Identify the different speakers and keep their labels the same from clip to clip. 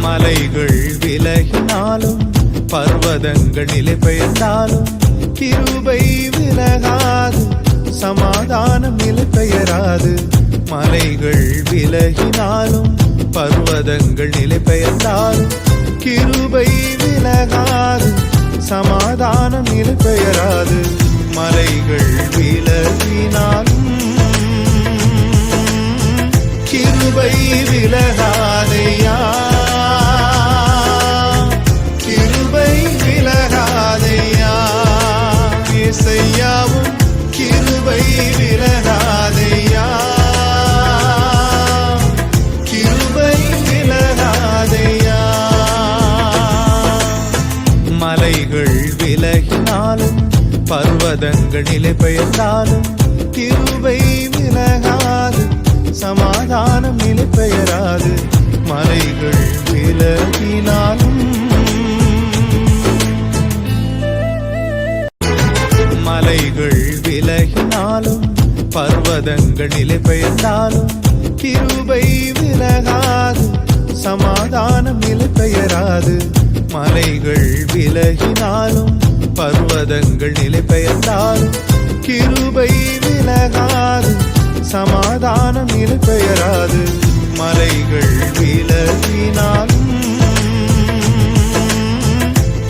Speaker 1: மலைகள் விலகினாலும் பர்வதங்கள் நிலை பெயர்ந்தாலும் கிருபை விலகாது, சமாதானம் நிலை பெயராது. மலைகள் விலகினாலும் பர்வதங்கள் நிலை பெயர்ந்தாலும் கிருபை விலகாது, சமாதானம் நிலை பெயராது. மலைகள் விலகினாலும் கிருபை விலகாதையா, கிருபை விலகாதையா. இசையாவும் கிருபை விலகாதையா, கிருபை விலகாதையா. மலைகள் விலகினாலும் பர்வதங்கள் நிலை பெயர்ந்தாலும் கிருபை விலகாது, சமாதானம் நிலை பெயராது. மலைகள் விலகினாலும் மலைகள் விலகினாலும் பர்வதங்கள் நிலை பெயர்ந்தாலும் கிருபை விலகாது, சமாதானம் நிலை பெயராது. மலைகள் விலகினாலும் பர்வதங்கள் நிலை பெயர்ந்தாலும் கிருபை விலகாது, சமாதானம் நிலை பெயராது. மலைகள் விலகினாலும்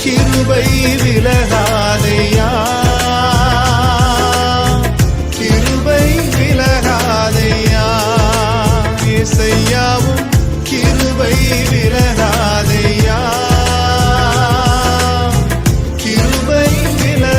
Speaker 1: கிருபை விலகாது.